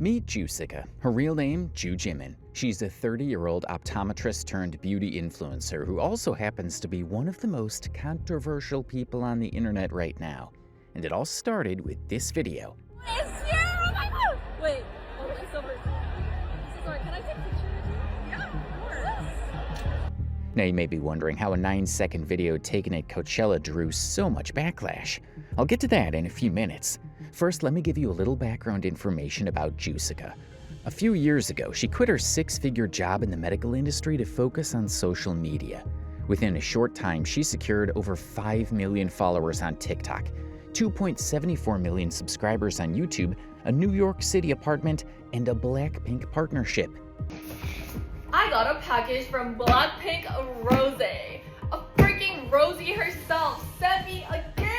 Meet Jooshica, her real name Ju Jimin. She's a 30-year-old optometrist turned beauty influencer who also happens to be one of the most controversial people on the internet right now. And it all started with this video. It's here! Oh my god! Wait, it's over. Sorry, can I take pictures? Yeah, of course. Now you may be wondering how a 9-second video taken at Coachella drew so much backlash. I'll get to that in a few minutes. First, let me give you a little background information about Jooshica. A few years ago, she quit her 6-figure job in the medical industry to focus on social media. Within a short time, she secured over 5 million followers on TikTok, 2.74 million subscribers on YouTube, a New York City apartment, and a Blackpink partnership. I got a package from Blackpink Rose. A freaking Rosie herself sent me a gift!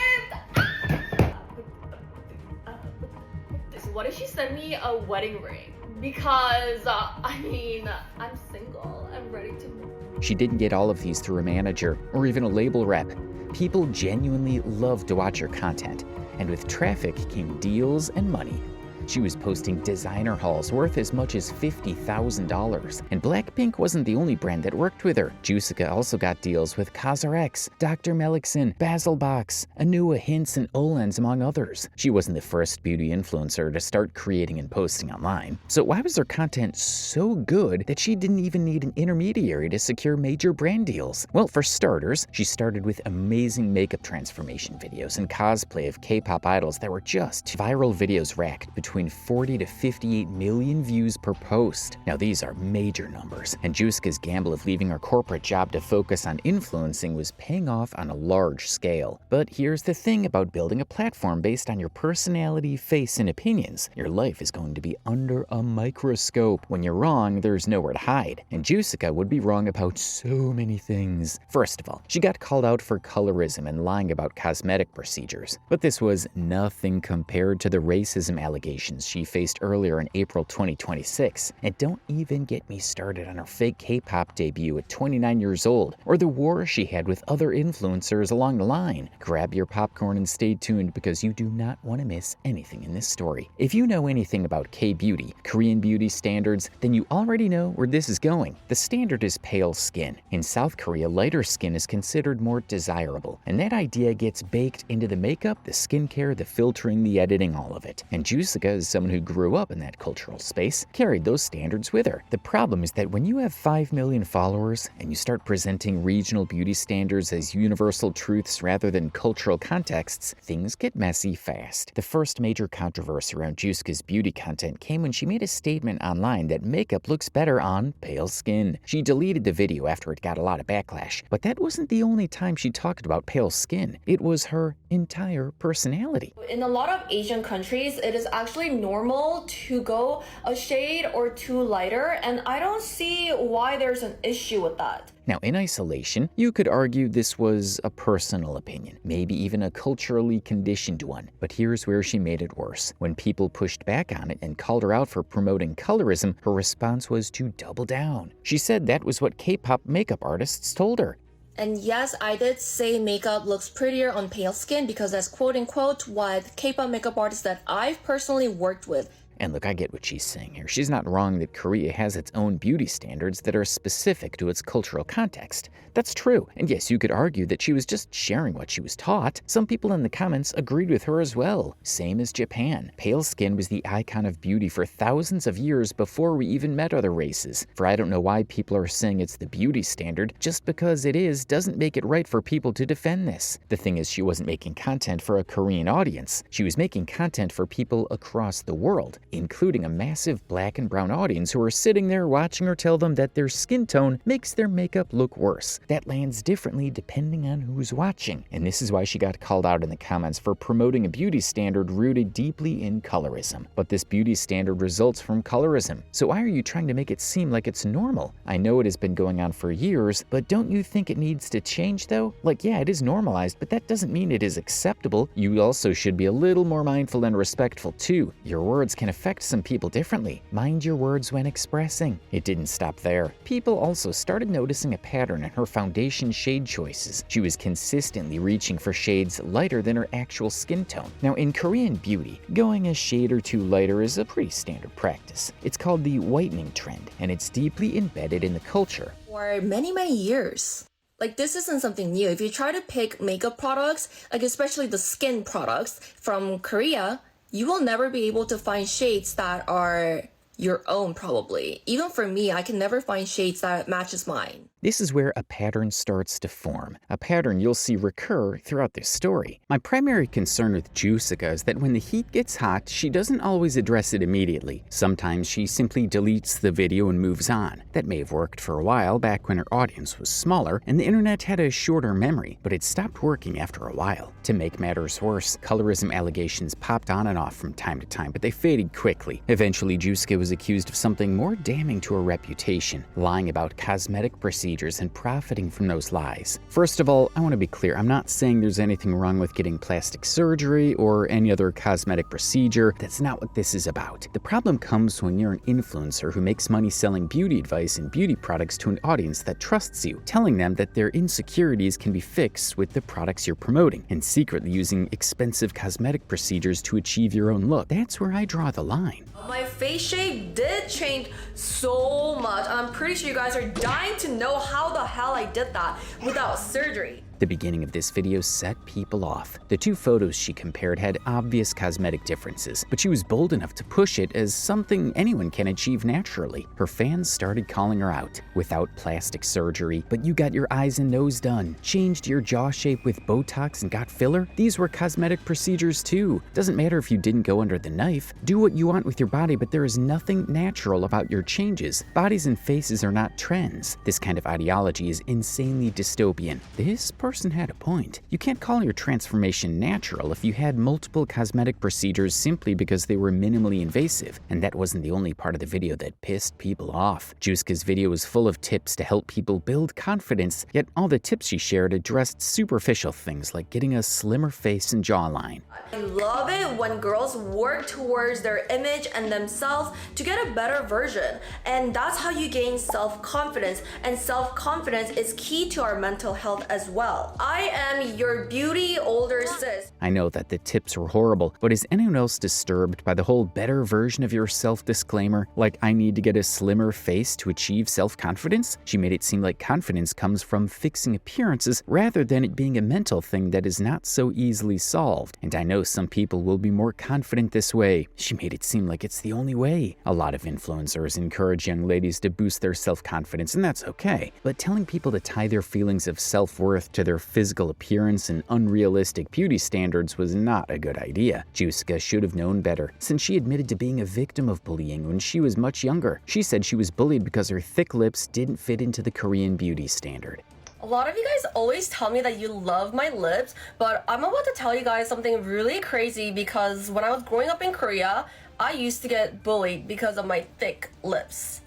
What if she sent me a wedding ring? Because, I'm single. I'm ready to move. She didn't get all of these through a manager or even a label rep. People genuinely love to watch her content, and with traffic came deals and money. She was posting designer hauls worth as much as $50,000. And Blackpink wasn't the only brand that worked with her. Jooshica also got deals with CosRX, Dr. Melixen, Basilbox, Anua, Hints, and Olens, among others. She wasn't the first beauty influencer to start creating and posting online. So why was her content so good that she didn't even need an intermediary to secure major brand deals? Well, for starters, she started with amazing makeup transformation videos and cosplay of K-pop idols that were just viral videos racked between 40 to 58 million views per post. Now these are major numbers, and Jooshica's gamble of leaving her corporate job to focus on influencing was paying off on a large scale. But here's the thing about building a platform based on your personality, face, and opinions. Your life is going to be under a microscope. When you're wrong, there's nowhere to hide. And Jooshica would be wrong about so many things. First of all, she got called out for colorism and lying about cosmetic procedures. But this was nothing compared to the racism allegations she faced earlier in April 2026. And don't even get me started on her fake K-pop debut at 29 years old, or the war she had with other influencers along the line. Grab your popcorn and stay tuned, because you do not want to miss anything in this story. If you know anything about K-beauty, Korean beauty standards, then you already know where this is going. The standard is pale skin. In South Korea, lighter skin is considered more desirable, and that idea gets baked into the makeup, the skincare, the filtering, the editing, all of it. And Jooshica, as someone who grew up in that cultural space, carried those standards with her. The problem is that when you have 5 million followers and you start presenting regional beauty standards as universal truths rather than cultural contexts, things get messy fast. The first major controversy around Jooshica's beauty content came when she made a statement online that makeup looks better on pale skin. She deleted the video after it got a lot of backlash, but that wasn't the only time she talked about pale skin. It was her entire personality. In a lot of Asian countries, it is actually normal to go a shade or two lighter, and I don't see why there's an issue with that. Now, in isolation, you could argue this was a personal opinion, maybe even a culturally conditioned one. But here's where she made it worse. When people pushed back on it and called her out for promoting colorism, her response was to double down. She said that was what K-pop makeup artists told her. And yes, I did say makeup looks prettier on pale skin because that's quote-unquote what K-pop makeup artists that I've personally worked with. And look, I get what she's saying here. She's not wrong that Korea has its own beauty standards that are specific to its cultural context. That's true. And yes, you could argue that she was just sharing what she was taught. Some people in the comments agreed with her as well. Same as Japan. Pale skin was the icon of beauty for thousands of years before we even met other races. For I don't know why people are saying it's the beauty standard. Just because it is doesn't make it right for people to defend this. The thing is, she wasn't making content for a Korean audience. She was making content for people across the world, including a massive black and brown audience who are sitting there watching her tell them that their skin tone makes their makeup look worse. That lands differently depending on who's watching. And this is why she got called out in the comments for promoting a beauty standard rooted deeply in colorism. But this beauty standard results from colorism. So why are you trying to make it seem like it's normal? I know it has been going on for years, but don't you think it needs to change though? Like, yeah, it is normalized, but that doesn't mean it is acceptable. You also should be a little more mindful and respectful too. Your words can affect some people differently. Mind your words when expressing. It didn't stop there. People also started noticing a pattern in her foundation shade choices. She was consistently reaching for shades lighter than her actual skin tone. Now, in Korean beauty, going a shade or two lighter is a pretty standard practice. It's called the whitening trend, and it's deeply embedded in the culture. For many years. Like, this isn't something new. If you try to pick makeup products, like especially the skin products from Korea, you will never be able to find shades that are your own, probably. Even for me, I can never find shades that matches mine. This is where a pattern starts to form, a pattern you'll see recur throughout this story. My primary concern with Jooshica is that when the heat gets hot, she doesn't always address it immediately. Sometimes she simply deletes the video and moves on. That may have worked for a while back when her audience was smaller and the internet had a shorter memory, but it stopped working after a while. To make matters worse, colorism allegations popped on and off from time to time, but they faded quickly. Eventually, Jooshica was accused of something more damning to her reputation, lying about cosmetic procedures and profiting from those lies. First of all, I want to be clear, I'm not saying there's anything wrong with getting plastic surgery or any other cosmetic procedure. That's not what this is about. The problem comes when you're an influencer who makes money selling beauty advice and beauty products to an audience that trusts you, telling them that their insecurities can be fixed with the products you're promoting, and secretly using expensive cosmetic procedures to achieve your own look. That's where I draw the line. My face shape did change so much. I'm pretty sure you guys are dying to know how the hell I did that without surgery. The beginning of this video set people off. The two photos she compared had obvious cosmetic differences, but she was bold enough to push it as something anyone can achieve naturally. Her fans started calling her out. Without plastic surgery, but you got your eyes and nose done, changed your jaw shape with Botox and got filler? These were cosmetic procedures too. Doesn't matter if you didn't go under the knife. Do what you want with your body, but there is nothing natural about your changes. Bodies and faces are not trends. This kind of ideology is insanely dystopian. This person had a point. You can't call your transformation natural if you had multiple cosmetic procedures simply because they were minimally invasive. And that wasn't the only part of the video that pissed people off. Jooshica's video was full of tips to help people build confidence, yet all the tips she shared addressed superficial things like getting a slimmer face and jawline. I love it when girls work towards their image and themselves to get a better version. And that's how you gain self-confidence. And self-confidence is key to our mental health as well. I am your beauty older sis. I know that the tips were horrible, but is anyone else disturbed by the whole better version of yourself disclaimer? Like, I need to get a slimmer face to achieve self-confidence? She made it seem like confidence comes from fixing appearances rather than it being a mental thing that is not so easily solved. And I know some people will be more confident this way. She made it seem like it's the only way. A lot of influencers encourage young ladies to boost their self-confidence, and that's okay. But telling people to tie their feelings of self-worth to their physical appearance and unrealistic beauty standards was not a good idea. Jooshica should have known better, since she admitted to being a victim of bullying when she was much younger. She said she was bullied because her thick lips didn't fit into the Korean beauty standard. A lot of you guys always tell me that you love my lips, but I'm about to tell you guys something really crazy because when I was growing up in Korea, I used to get bullied because of my thick lips.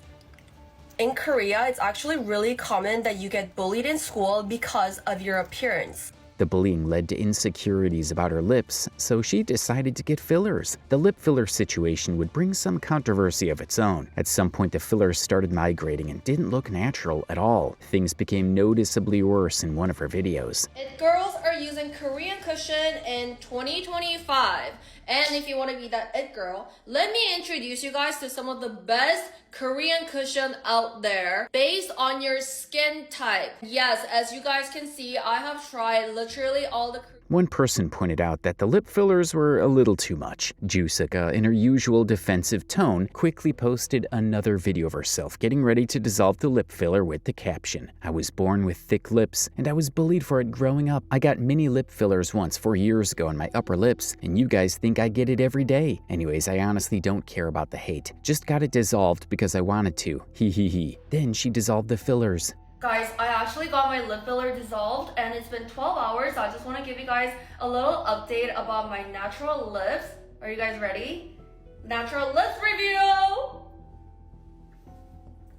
In Korea, it's actually really common that you get bullied in school because of your appearance. The bullying led to insecurities about her lips, so she decided to get fillers. The lip filler situation would bring some controversy of its own. At some point, the fillers started migrating and didn't look natural at all. Things became noticeably worse in one of her videos. It girls are using Korean cushion in 2025. And if you want to be that it girl, let me introduce you guys to some of the best Korean cushion out there based on your skin type. Yes, as you guys can see, I have tried literally all the One person pointed out that the lip fillers were a little too much. Jooshica, in her usual defensive tone, quickly posted another video of herself getting ready to dissolve the lip filler with the caption, "I was born with thick lips, and I was bullied for it growing up. I got mini lip fillers once 4 years ago on my upper lips, and you guys think I get it every day. Anyways, I honestly don't care about the hate. Just got it dissolved because I wanted to. Hee hee hee." Then she dissolved the fillers. Guys, I actually got my lip filler dissolved and it's been 12 hours. So I just want to give you guys a little update about my natural lips. Are you guys ready? Natural lips review!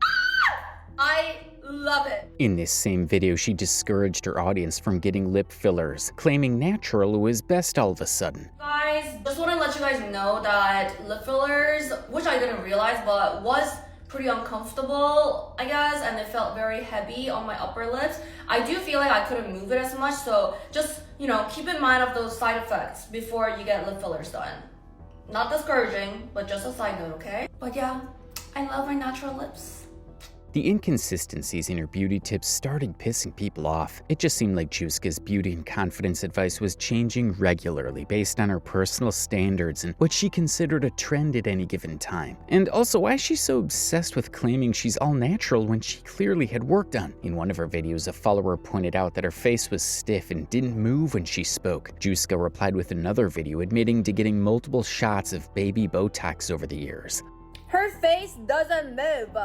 Ah! I love it. In this same video, she discouraged her audience from getting lip fillers, claiming natural was best all of a sudden. Guys, just want to let you guys know that lip fillers, which I didn't realize, but was pretty uncomfortable, I guess, and it felt very heavy on my upper lips. I do feel like I couldn't move it as much, so just, keep in mind of those side effects before you get lip fillers done. Not discouraging, but just a side note, okay? But yeah, I love my natural lips. The inconsistencies in her beauty tips started pissing people off. It just seemed like Jooshica's beauty and confidence advice was changing regularly based on her personal standards and what she considered a trend at any given time. And also, why is she so obsessed with claiming she's all natural when she clearly had work done? In one of her videos, a follower pointed out that her face was stiff and didn't move when she spoke. Jooshica replied with another video admitting to getting multiple shots of baby Botox over the years. Her face doesn't move.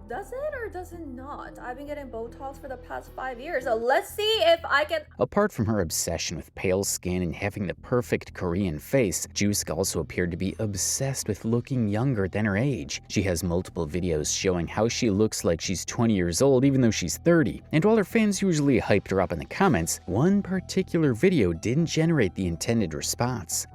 Does it or does it not? I've been getting Botox for the past 5 years, so let's see if I can... Apart from her obsession with pale skin and having the perfect Korean face, Jooshica also appeared to be obsessed with looking younger than her age. She has multiple videos showing how she looks like she's 20 years old even though she's 30. And while her fans usually hyped her up in the comments, one particular video didn't generate the intended response.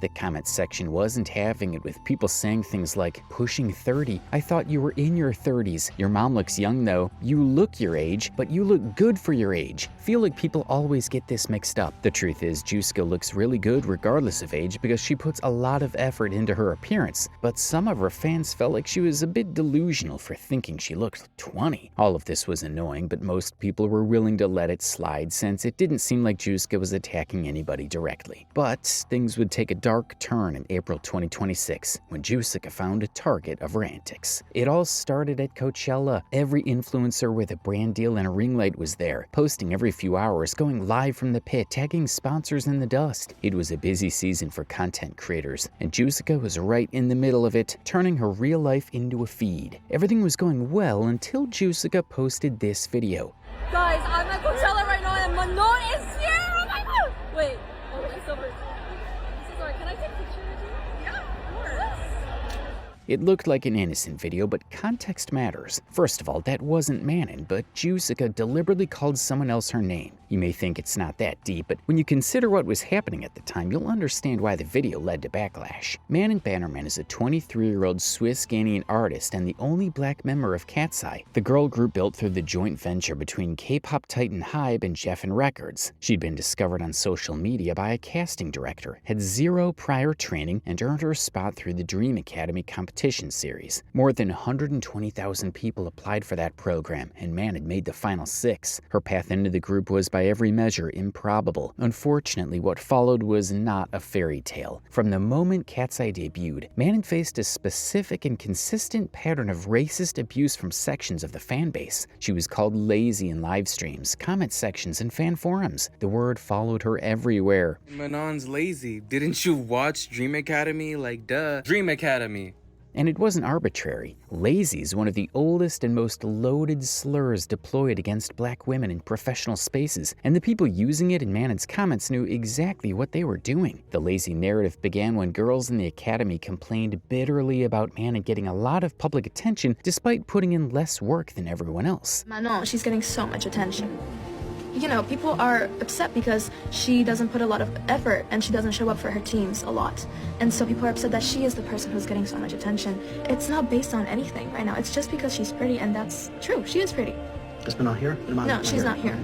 The comment section wasn't having it, with people saying things like, pushing 30, I thought you were in your 30s. Your mom looks young though. You look your age, but you look good for your age. Feel like people always get this mixed up. The truth is, Jooshica looks really good regardless of age because she puts a lot of effort into her appearance, but some of her fans felt like she was a bit delusional for thinking she looked 20. All of this was annoying, but most people were willing to let it slide since it didn't seem like Jooshica was attacking anybody directly. But things would take a dark turn in April 2026 when Jooshica found a target of her antics. It all started at Coachella. Every influencer with a brand deal and a ring light was there, posting every few hours, going live from the pit, tagging sponsors in the dust. It was a busy season for content creators, and Jooshica was right in the middle of it, turning her real life into a feed. Everything was going well until Jooshica posted this video. Guys, I'm at Coachella right now and Manon is here! Oh my god! Wait, it's over. Sorry, can I take a picture with you? Yeah, of course. It looked like an innocent video, but context matters. First of all, that wasn't Manon, but Jooshica deliberately called someone else her name. You may think it's not that deep, but when you consider what was happening at the time, you'll understand why the video led to backlash. Manon Bannerman is a 23-year-old Swiss-Ghanaian artist and the only black member of Cat's Eye, the girl group built through the joint venture between K-pop titan Hybe and Geffen Records. She'd been discovered on social media by a casting director, had zero prior training, and earned her a spot through the Dream Academy competition series. More than 120,000 people applied for that program, and Manon made the final 6. Her path into the group was by every measure improbable. Unfortunately, what followed was not a fairy tale. From the moment Cat's Eye debuted, Manon faced a specific and consistent pattern of racist abuse from sections of the fan base. She was called lazy in live streams, comment sections, and fan forums. The word followed her everywhere. Manon's lazy. Didn't you watch Dream Academy? Like, duh. Dream Academy. And it wasn't arbitrary. Lazy is one of the oldest and most loaded slurs deployed against black women in professional spaces, and the people using it in Manon's comments knew exactly what they were doing. The lazy narrative began when girls in the academy complained bitterly about Manon getting a lot of public attention despite putting in less work than everyone else. Manon, she's getting so much attention. You know, people are upset because she doesn't put a lot of effort and she doesn't show up for her teams a lot. And so people are upset that she is the person who's getting so much attention. It's not based on anything right now. It's just because she's pretty, and that's true. She is pretty. Is Manon here? No, she's not here.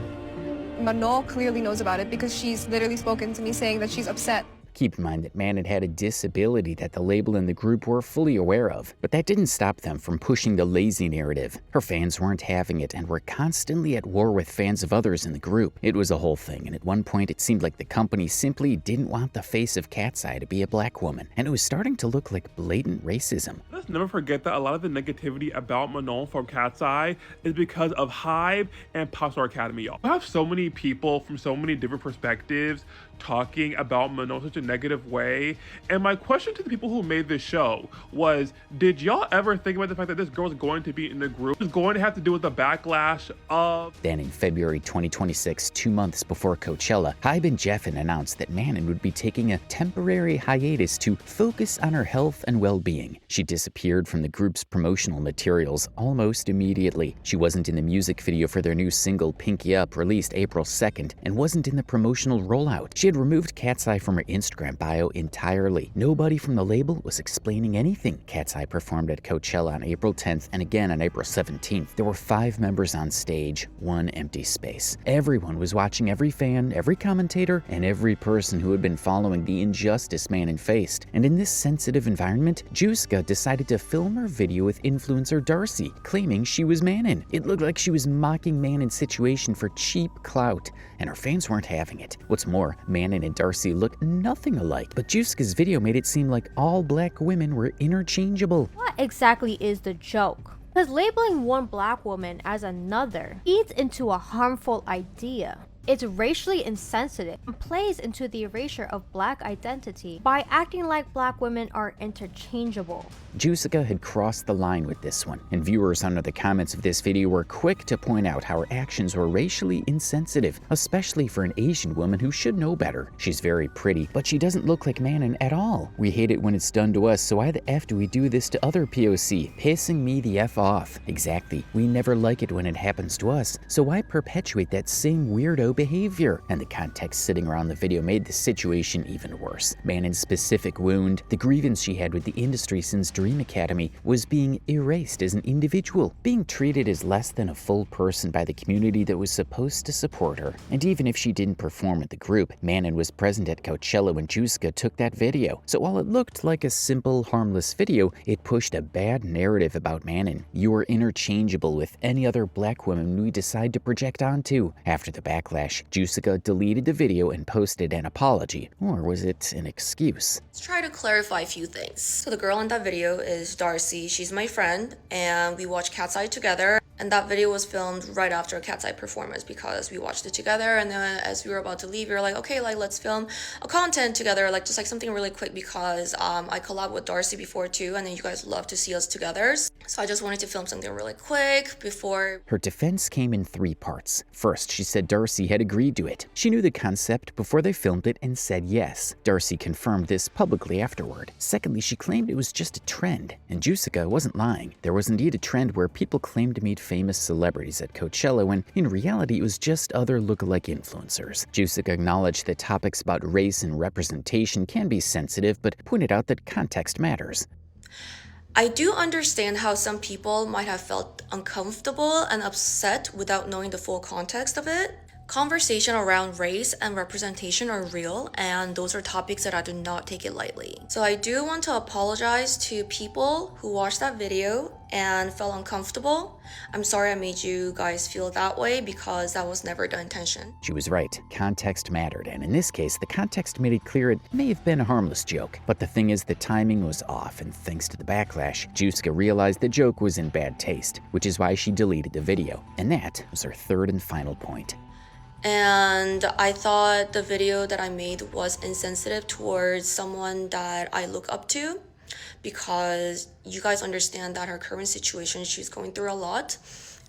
Manon clearly knows about it because she's literally spoken to me saying that she's upset. Keep in mind that Manon had a disability that the label and the group were fully aware of, but that didn't stop them from pushing the lazy narrative. Her fans weren't having it and were constantly at war with fans of others in the group. It was a whole thing, and at one point it seemed like the company simply didn't want the face of Cat's Eye to be a black woman, and it was starting to look like blatant racism. Let's never forget that a lot of the negativity about Manon from Cat's Eye is because of Hybe and Pop Star Academy, y'all. I have so many people from so many different perspectives talking about Manon in such a negative way. And my question to the people who made this show was, did y'all ever think about the fact that this girl is going to be in the group, is going to have to deal with the backlash of... Then in February 2026, 2 months before Coachella, Hybe and Jeffin announced that Manon would be taking a temporary hiatus to focus on her health and well-being. She disappeared from the group's promotional materials almost immediately. She wasn't in the music video for their new single Pinky Up, released April 2nd, and wasn't in the promotional rollout. She had removed Cat's Eye from her Instagram bio entirely. Nobody from the label was explaining anything. Cat's Eye performed at Coachella on April 10th and again on April 17th. There were 5 members on stage, 1 empty space. Everyone was watching, every fan, every commentator, and every person who had been following the injustice Manon faced. And in this sensitive environment, Jooshica decided to film her video with influencer Darcy, claiming she was Manon. It looked like she was mocking Manon's situation for cheap clout, and her fans weren't having it. What's more, Manon and Darcy look nothing alike, but Jooshica's video made it seem like all black women were interchangeable. What exactly is the joke? Because labeling one black woman as another feeds into a harmful idea. It's racially insensitive and plays into the erasure of black identity by acting like black women are interchangeable. Jooshica had crossed the line with this one, and viewers under the comments of this video were quick to point out how her actions were racially insensitive, especially for an Asian woman who should know better. She's very pretty, but she doesn't look like Manon at all. We hate it when it's done to us, so why the F do we do this to other POC? Pissing me the F off. Exactly. We never like it when it happens to us, so why perpetuate that same weirdo behavior? And the context sitting around the video made the situation even worse. Manon's specific wound, the grievance she had with the industry since Dream Academy, was being erased as an individual, being treated as less than a full person by the community that was supposed to support her. And even if she didn't perform at the group, Manon was present at Coachella when Jooshica took that video. So while it looked like a simple, harmless video, it pushed a bad narrative about Manon. You are interchangeable with any other black woman we decide to project onto. After the backlash, Jooshica deleted the video and posted an apology. Or was it an excuse? Let's try to clarify a few things. So the girl in that video is Darcy. She's my friend, and we watched Cat's Eye together. And that video was filmed right after a Cat's Eye performance because we watched it together. And then as we were about to leave, we were like, okay, like let's film a content together, like just like something really quick because I collabed with Darcy before too, and then you guys love to see us together. So I just wanted to film something really quick before. Her defense came in 3 parts. First, she said Darcy had agreed to it. She knew the concept before they filmed it and said yes. Darcy confirmed this publicly afterward. Secondly, she claimed it was just a trend, and Jooshica wasn't lying. There was indeed a trend where people claimed to meet famous celebrities at Coachella when in reality it was just other lookalike influencers. Jooshica acknowledged that topics about race and representation can be sensitive, but pointed out that context matters. I do understand how some people might have felt uncomfortable and upset without knowing the full context of it. Conversation around race and representation are real, and those are topics that I do not take it lightly. So I do want to apologize to people who watched that video and felt uncomfortable. I'm sorry I made you guys feel that way because that was never the intention. She was right. Context mattered, and in this case, the context made it clear it may have been a harmless joke. But the thing is, the timing was off, and thanks to the backlash, Jooshica realized the joke was in bad taste, which is why she deleted the video. And that was her 3rd and final point. And I thought the video that I made was insensitive towards someone that I look up to because you guys understand that her current situation, she's going through a lot.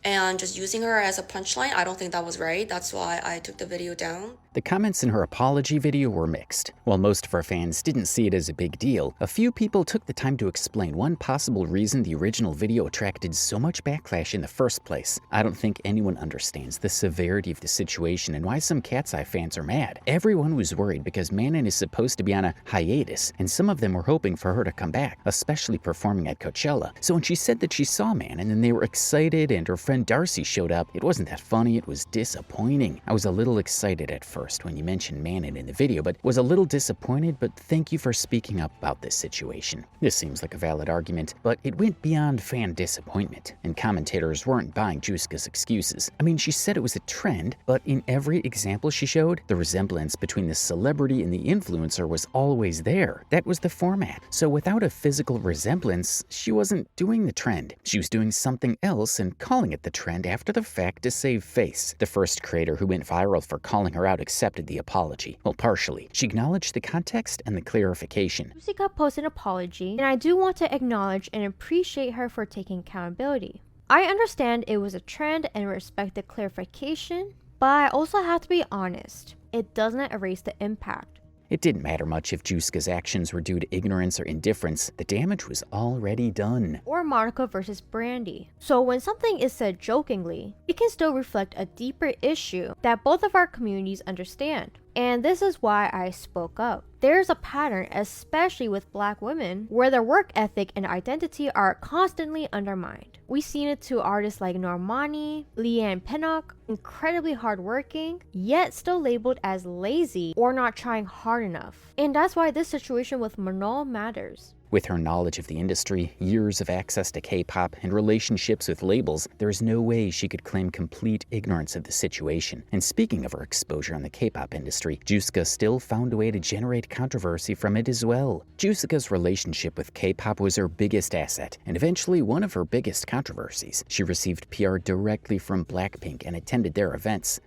And just using her as a punchline, I don't think that was right. That's why I took the video down. The comments in her apology video were mixed. While most of her fans didn't see it as a big deal, a few people took the time to explain one possible reason the original video attracted so much backlash in the first place. I don't think anyone understands the severity of the situation and why some Cat's Eye fans are mad. Everyone was worried because Manon is supposed to be on a hiatus, and some of them were hoping for her to come back, especially performing at Coachella. So when she said that she saw Manon and they were excited and her friend Darcy showed up, it wasn't that funny, it was disappointing. I was a little excited at first when you mentioned Manon in the video, but was a little disappointed, but thank you for speaking up about this situation. This seems like a valid argument, but it went beyond fan disappointment, and commentators weren't buying Jooshica's excuses. I mean, she said it was a trend, but in every example she showed, the resemblance between the celebrity and the influencer was always there. That was the format. So without a physical resemblance, she wasn't doing the trend. She was doing something else and calling it the trend after the fact to save face. The first creator who went viral for calling her out accepted the apology. Well, partially. She acknowledged the context and the clarification. Jooshica posted an apology, and I do want to acknowledge and appreciate her for taking accountability. I understand it was a trend and respect the clarification, but I also have to be honest. It doesn't erase the impact. It didn't matter much if Jooshica's actions were due to ignorance or indifference. The damage was already done. Or Monica versus Brandy. So when something is said jokingly, it can still reflect a deeper issue that both of our communities understand. And this is why I spoke up. There's a pattern, especially with Black women, where their work ethic and identity are constantly undermined. We've seen it to artists like Normani, Leanne Pinnock, incredibly hardworking, yet still labeled as lazy or not trying hard enough. And that's why this situation with Manal matters. With her knowledge of the industry, years of access to K-pop, and relationships with labels, there is no way she could claim complete ignorance of the situation. And speaking of her exposure on the K-pop industry, Jooshica still found a way to generate controversy from it as well. Jooshica's relationship with K-pop was her biggest asset, and eventually one of her biggest controversies. She received PR directly from Blackpink and attended their events.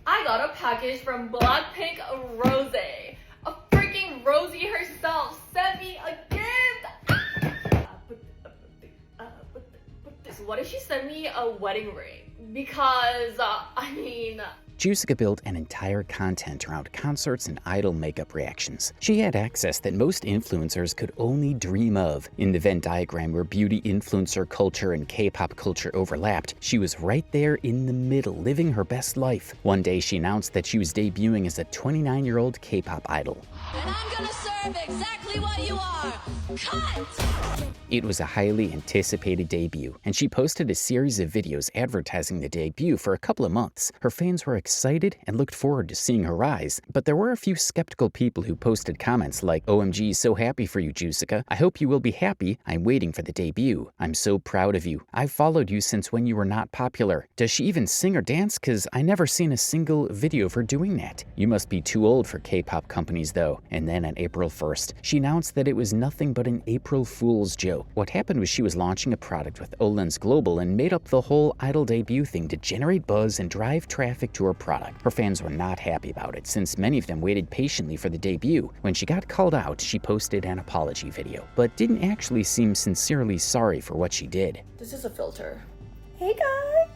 I got a package from Blackpink Rose. A freaking Rosie herself sent me a gift. What if she sent me a wedding ring? Because, Jooshica built an entire content around concerts and idol makeup reactions. She had access that most influencers could only dream of. In the Venn diagram where beauty influencer culture and K-pop culture overlapped, she was right there in the middle, living her best life. One day she announced that she was debuting as a 29-year-old K-pop idol. And I'm gonna serve exactly what you are. Cut! It was a highly anticipated debut, and she posted a series of videos advertising the debut for a couple of months. Her fans were excited and looked forward to seeing her rise, but there were a few skeptical people who posted comments like, "OMG, so happy for you, Jooshica. I hope you will be happy. I'm waiting for the debut. I'm so proud of you. I've followed you since when you were not popular. Does she even sing or dance? Cause I never seen a single video of her doing that. You must be too old for K-pop companies though." And then on April 1st, she announced that it was nothing but an April Fool's joke. What happened was she was launching a product with Olens Global and made up the whole idol debut thing to generate buzz and drive traffic to her product. Her fans were not happy about it, since many of them waited patiently for the debut. When she got called out, she posted an apology video, but didn't actually seem sincerely sorry for what she did. This is a filter. Hey guys!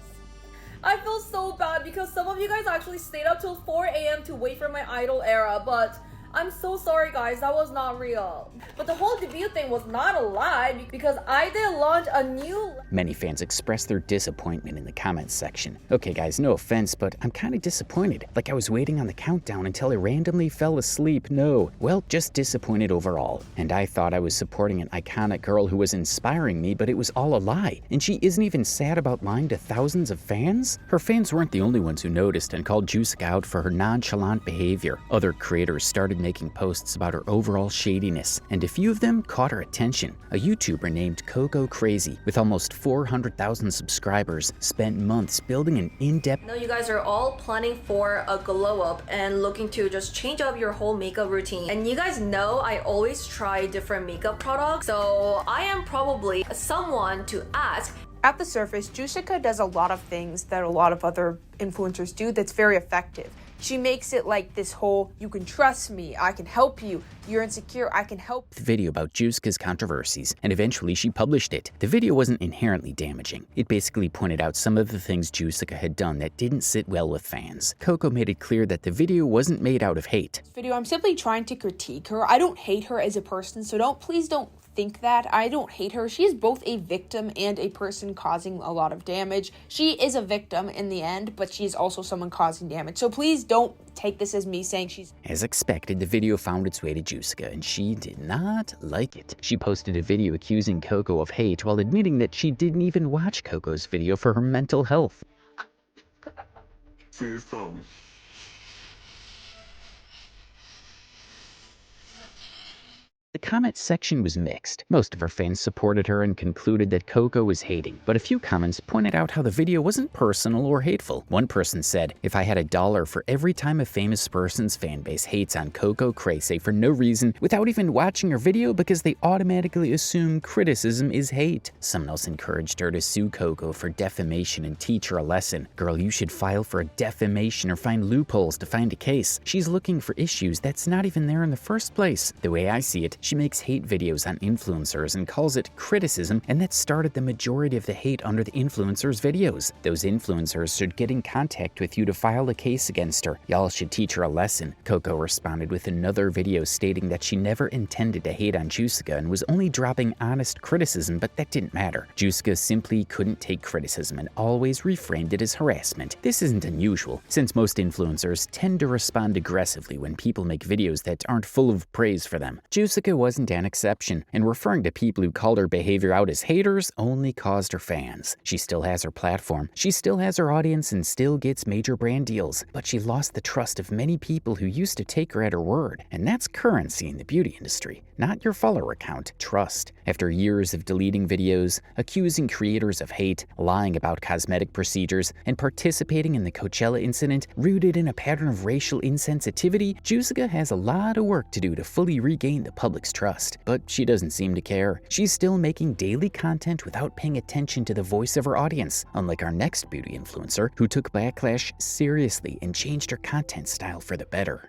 I feel so bad because some of you guys actually stayed up till 4 a.m. to wait for my idol era, but I'm so sorry guys, that was not real. But the whole debut thing was not a lie because I did launch a new... Many fans expressed their disappointment in the comments section. Okay guys, no offense, but I'm kind of disappointed. Like I was waiting on the countdown until I randomly fell asleep. No, well, just disappointed overall. And I thought I was supporting an iconic girl who was inspiring me, but it was all a lie. And she isn't even sad about lying to thousands of fans? Her fans weren't the only ones who noticed and called Jooshica out for her nonchalant behavior. Other creators started making posts about her overall shadiness, and a few of them caught her attention. A YouTuber named Coco Crazy, with almost 400,000 subscribers, spent months building an in-depth... I know you guys are all planning for a glow up and looking to just change up your whole makeup routine. And you guys know I always try different makeup products, so I am probably someone to ask. At the surface, Jooshica does a lot of things that a lot of other influencers do that's very effective. She makes it like this whole, you can trust me, I can help you, you're insecure, I can help. Video about Jooshica's controversies, and eventually she published it. The video wasn't inherently damaging. It basically pointed out some of the things Jooshica had done that didn't sit well with fans. Coco made it clear that the video wasn't made out of hate. This video, I'm simply trying to critique her. I don't hate her as a person, so please don't think that. I don't hate her. She is both a victim and a person causing a lot of damage. She is a victim in the end, but she is also someone causing damage. So please don't take this as me saying she's... As expected, the video found its way to Jooshica, and she did not like it. She posted a video accusing Coco of hate while admitting that she didn't even watch Coco's video for her mental health. The comment section was mixed. Most of her fans supported her and concluded that Coco was hating, but a few comments pointed out how the video wasn't personal or hateful. One person said, "If I had $1 for every time a famous person's fan base hates on Coco Crazy for no reason without even watching her video because they automatically assume criticism is hate." Someone else encouraged her to sue Coco for defamation and teach her a lesson. "Girl, you should file for a defamation or find loopholes to find a case. She's looking for issues that's not even there in the first place." The way I see it, she makes hate videos on influencers and calls it criticism, and that started the majority of the hate under the influencers' videos. Those influencers should get in contact with you to file a case against her. Y'all should teach her a lesson. Coco responded with another video stating that she never intended to hate on Jooshica and was only dropping honest criticism, but that didn't matter. Jooshica simply couldn't take criticism and always reframed it as harassment. This isn't unusual, since most influencers tend to respond aggressively when people make videos that aren't full of praise for them. Jooshica wasn't an exception, and referring to people who called her behavior out as haters only caused her fans. She still has her platform, she still has her audience, and still gets major brand deals, but she lost the trust of many people who used to take her at her word, and that's currency in the beauty industry. Not your follower count, trust. After years of deleting videos, accusing creators of hate, lying about cosmetic procedures, and participating in the Coachella incident rooted in a pattern of racial insensitivity, Jooshica has a lot of work to do to fully regain the public's trust. But she doesn't seem to care. She's still making daily content without paying attention to the voice of her audience, unlike our next beauty influencer who took backlash seriously and changed her content style for the better.